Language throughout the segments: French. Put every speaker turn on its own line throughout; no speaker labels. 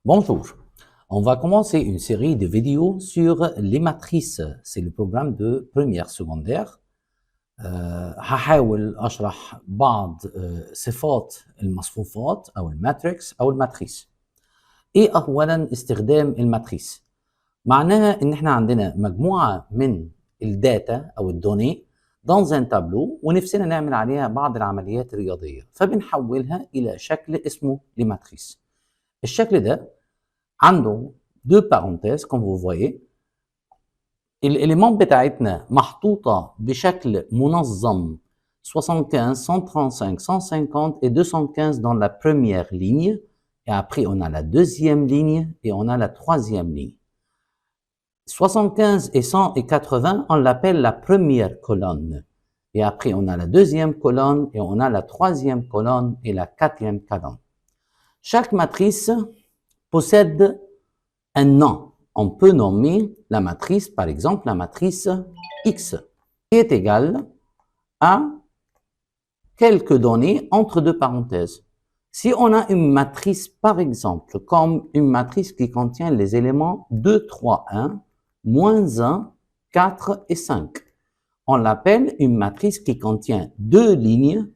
Bonjour, on va commencer une série de vidéos sur les matrices. C'est le programme de première secondaire. هحاول أشرح بعض صفات المصفوفات أو الماتريكس أو الماتريس. إيه أولاً استخدام الماتريس؟ معناها إن إحنا عندنا مجموعة من الداتا أو الدوني dans un tableau ونفسنا نعمل عليها بعض العمليات الرياضية فبنحولها إلى شكل اسمه لماتريس. الشكل ده عنده deux parenthèses comme vous voyez. الإليمنت بتاعتنا محطوطة بشكل منظم 75, 135, 150 et 215 dans la première ligne. Et après, on a la deuxième ligne et on a la troisième ligne. 75 et 100 et 80, on l'appelle la première colonne. Et après, on a la deuxième colonne et on a la troisième colonne et la quatrième colonne. Chaque matrice possède un nom. On peut nommer la matrice, par exemple, la matrice X, qui est égale à quelques données entre deux parenthèses. Si on a une matrice, par exemple, comme une matrice qui contient les éléments 2, 3, 1, moins 1, 4 et 5, on l'appelle une matrice qui contient 2 lignes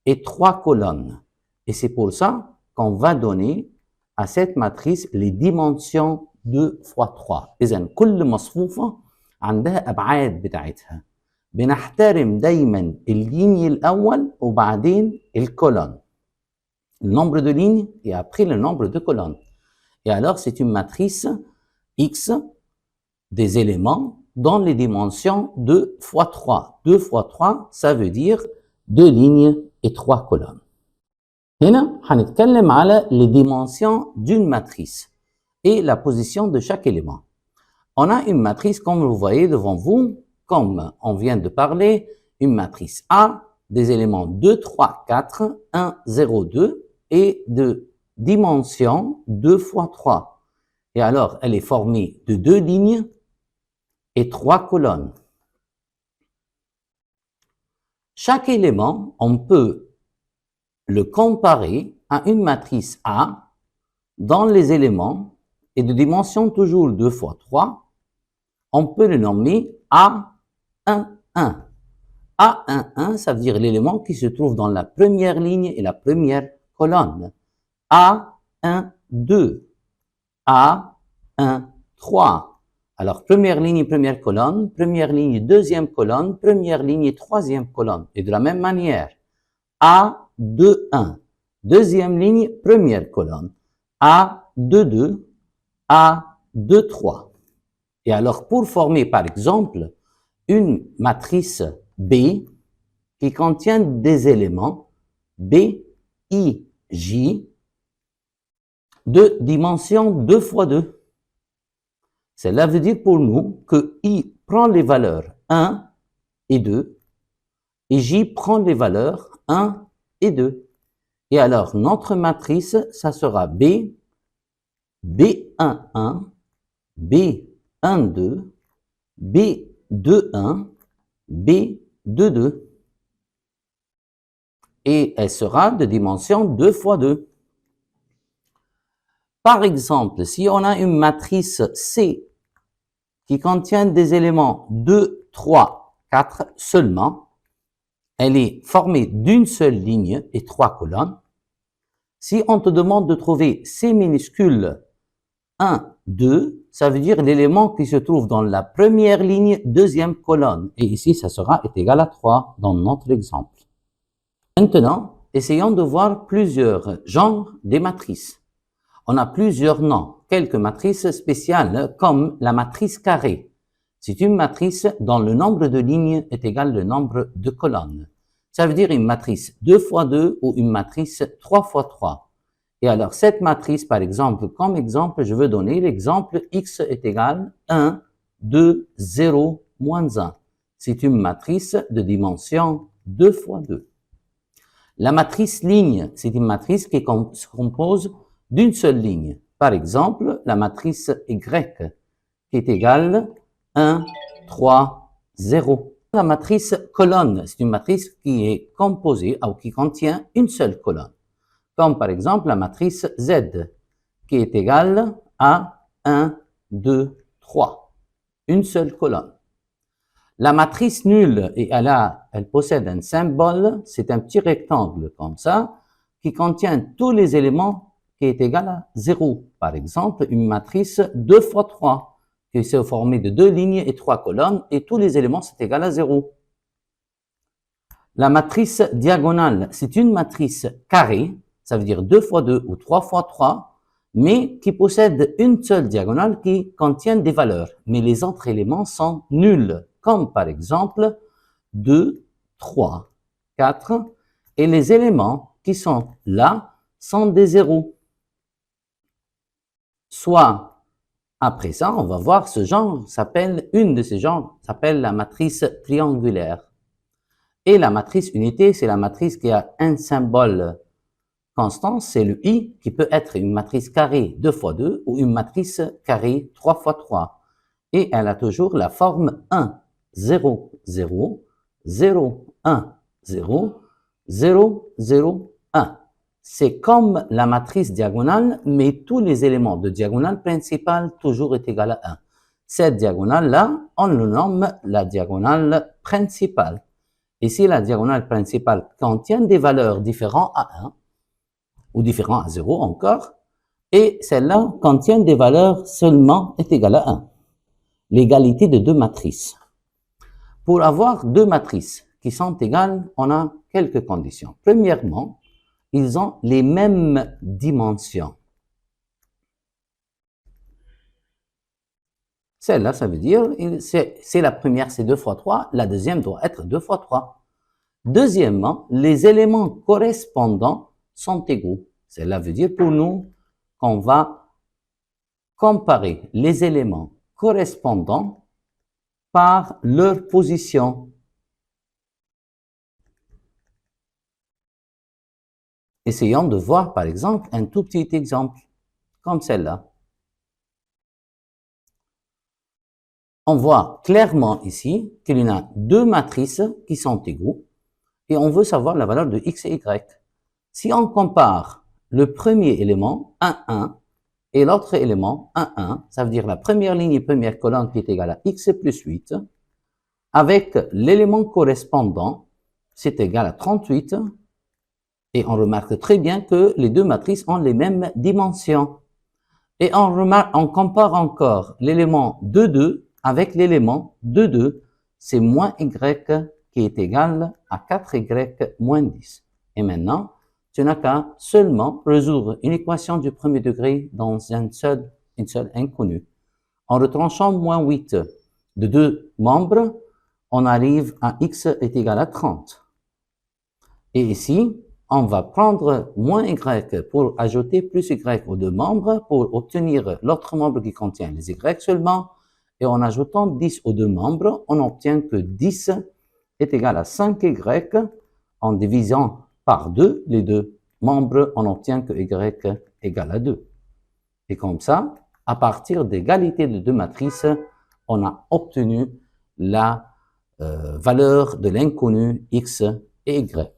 et 3 colonnes. Et c'est pour ça qu'on va donner à cette matrice les dimensions 2 fois 3. إذن كل مصفوفة عندها أبعاد بتاعتها. بنحترم دايما الليني الأول وبعدين الكولون. Le nombre de lignes et après le nombre de colonnes. Et alors c'est une matrice X des éléments dans les dimensions 2 fois 3. 2 fois 3, ça veut dire 2 lignes et 3 colonnes. هنا هنتكلم على les dimensions d'une matrice et la position de chaque élément. On a une matrice, comme vous voyez devant vous, comme on vient de parler, une matrice A, des éléments 2, 3, 4, 1, 0, 2, et de dimension 2 fois 3. Et alors, elle est formée de 2 lignes et 3 colonnes. Chaque élément, on peut le comparer à une matrice A dans les éléments et de dimension toujours 2 fois 3, on peut le nommer A11. A11, ça veut dire l'élément qui se trouve dans la première ligne et la première colonne. A12, A13. Alors, première ligne, première colonne, première ligne, deuxième colonne, première ligne, troisième colonne. Et de la même manière, A21, deuxième ligne, première colonne. A22, A23. Et alors, pour former, par exemple, une matrice B qui contient des éléments B, I, J de dimension 2 fois 2. Cela veut dire pour nous que I prend les valeurs 1 et 2 et J prend les valeurs 1 et 2. Et alors, notre matrice, ça sera B, B11, B12, B21, B22. Et elle sera de dimension 2 fois 2. Par exemple, si on a une matrice C qui contient des éléments 2, 3, 4 seulement, elle est formée d'une seule ligne et 3 colonnes. Si on te demande de trouver C minuscule 1, 2, ça veut dire l'élément qui se trouve dans la première ligne, deuxième colonne. Et ici, ça sera est égal à 3 dans notre exemple. Maintenant, essayons de voir plusieurs genres des matrices. On a plusieurs noms, quelques matrices spéciales comme la matrice carrée. C'est une matrice dont le nombre de lignes est égal au nombre de colonnes. Ça veut dire une matrice 2 fois 2 ou une matrice 3 fois 3. Et alors, cette matrice, par exemple, comme exemple, je veux donner l'exemple X est égal 1, 2, 0, moins 1. C'est une matrice de dimension 2 fois 2. La matrice ligne, c'est une matrice qui se compose d'une seule ligne. Par exemple, la matrice Y, qui est égale 1, 3, 0. La matrice colonne, c'est une matrice qui est composée ou qui contient une seule colonne. Comme par exemple la matrice Z, qui est égal à 1, 2, 3. Une seule colonne. La matrice nulle, et elle possède un symbole, c'est un petit rectangle comme ça, qui contient tous les éléments qui est égal à 0. Par exemple, une matrice 2 fois 3, qui est formée de 2 lignes et 3 colonnes, et tous les éléments sont égaux à 0. La matrice diagonale, c'est une matrice carrée, ça veut dire 2 fois 2 ou 3 fois 3, mais qui possède une seule diagonale qui contient des valeurs, mais les autres éléments sont nuls, comme par exemple 2, 3, 4, et les éléments qui sont là sont des zéros. Soit, après ça, on va voir ce genre une de ces genres s'appelle la matrice triangulaire. Et la matrice unité, c'est la matrice qui a un symbole constant, c'est le I, qui peut être une matrice carrée 2 fois 2 ou une matrice carrée 3 fois 3. Et elle a toujours la forme 1, 0, 0, 0, 1, 0, 0, 0, 1. C'est comme la matrice diagonale, mais tous les éléments de diagonale principale toujours est égal à 1. Cette diagonale-là, on le nomme la diagonale principale. Et si la diagonale principale contient des valeurs différentes à 1, ou différentes à 0 encore, et celle-là contient des valeurs seulement est égale à 1. L'égalité de deux matrices. Pour avoir deux matrices qui sont égales, on a quelques conditions. Premièrement, ils ont les mêmes dimensions. Celle-là, ça veut dire, c'est la première, c'est 2 fois 3, la deuxième doit être 2 fois 3. Deuxièmement, les éléments correspondants sont égaux. Cela veut dire pour nous qu'on va comparer les éléments correspondants par leur position. Essayons de voir, par exemple, un tout petit exemple, comme celle-là. On voit clairement ici qu'il y a deux matrices qui sont égaux et on veut savoir la valeur de x et y. Si on compare le premier élément, 1, 1, et l'autre élément, 1, 1, ça veut dire la première ligne et première colonne qui est égale à x plus 8, avec l'élément correspondant, c'est égal à 38, et on remarque très bien que les deux matrices ont les mêmes dimensions. Et on compare encore l'élément 2, 2 avec l'élément 2, 2, c'est moins y qui est égal à 4y moins 10. Et maintenant, tu n'as qu'à seulement résoudre une équation du premier degré dans une seule inconnue. En retranchant moins 8 de deux membres, on arrive à x est égal à 30. Et ici, on va prendre moins y pour ajouter plus y aux deux membres pour obtenir l'autre membre qui contient les y seulement. Et en ajoutant 10 aux deux membres, on obtient que 10 est égal à 5y. En divisant par 2 les deux membres, on obtient que y égale à 2. Et comme ça, à partir d'égalité de deux matrices, on a obtenu la valeur de l'inconnu x et y.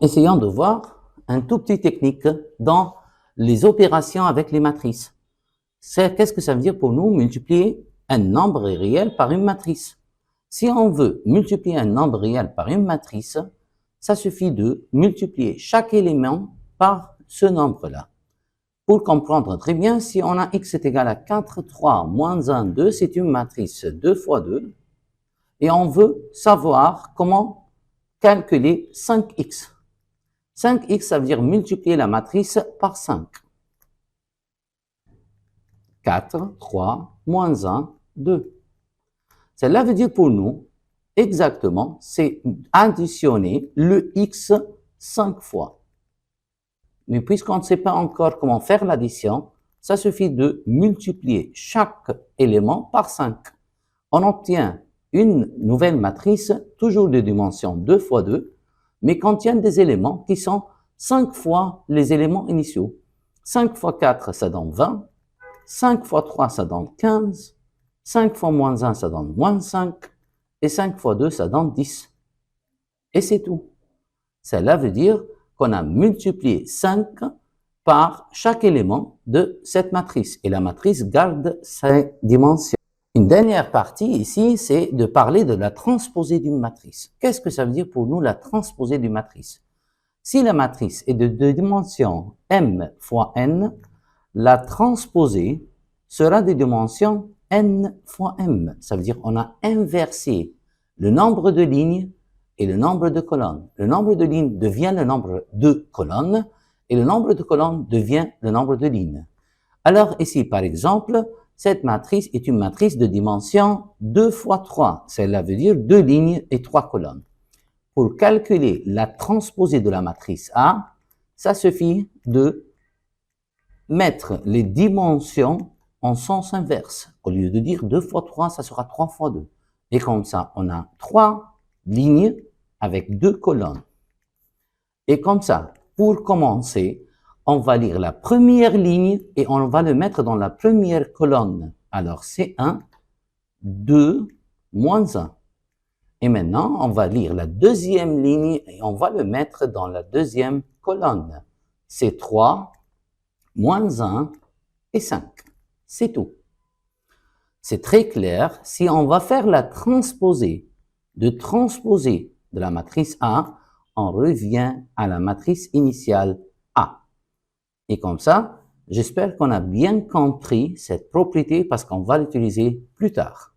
Essayons de voir un tout petit technique dans les opérations avec les matrices. Qu'est-ce que ça veut dire pour nous multiplier un nombre réel par une matrice? Si on veut multiplier un nombre réel par une matrice, ça suffit de multiplier chaque élément par ce nombre-là. Pour comprendre très bien, si on a x est égal à 4, 3, moins 1, 2, c'est une matrice 2 fois 2. Et on veut savoir comment calculer 5x. 5x, ça veut dire multiplier la matrice par 5. 4, 3, moins 1, 2. Cela veut dire pour nous, exactement, c'est additionner le x 5 fois. Mais puisqu'on ne sait pas encore comment faire l'addition, ça suffit de multiplier chaque élément par 5. On obtient une nouvelle matrice, toujours de dimension 2 fois 2, mais contient des éléments qui sont 5 fois les éléments initiaux. 5 fois 4, ça donne 20. 5 fois 3, ça donne 15. 5 fois moins 1, ça donne moins 5. Et 5 fois 2, ça donne 10. Et c'est tout. Cela veut dire qu'on a multiplié 5 par chaque élément de cette matrice. Et la matrice garde ses dimensions. Une dernière partie ici, c'est de parler de la transposée d'une matrice. Qu'est-ce que ça veut dire pour nous la transposée d'une matrice? Si la matrice est de dimension m fois n, la transposée sera de dimension n fois m. Ça veut dire qu'on a inversé le nombre de lignes et le nombre de colonnes. Le nombre de lignes devient le nombre de colonnes et le nombre de colonnes devient le nombre de lignes. Alors ici, par exemple, cette matrice est une matrice de dimension 2 fois 3. Cela veut dire 2 lignes et 3 colonnes. Pour calculer la transposée de la matrice A, ça suffit de mettre les dimensions en sens inverse. Au lieu de dire 2 fois 3, ça sera 3 fois 2. Et comme ça, on a 3 lignes avec 2 colonnes. Et comme ça, pour commencer, on va lire la première ligne et on va le mettre dans la première colonne. Alors, c'est 1, 2, moins 1. Et maintenant, on va lire la deuxième ligne et on va le mettre dans la deuxième colonne. C'est 3, moins 1 et 5. C'est tout. C'est très clair. Si on va faire la transposée de la matrice A, on revient à la matrice initiale A. Et comme ça, j'espère qu'on a bien compris cette propriété parce qu'on va l'utiliser plus tard.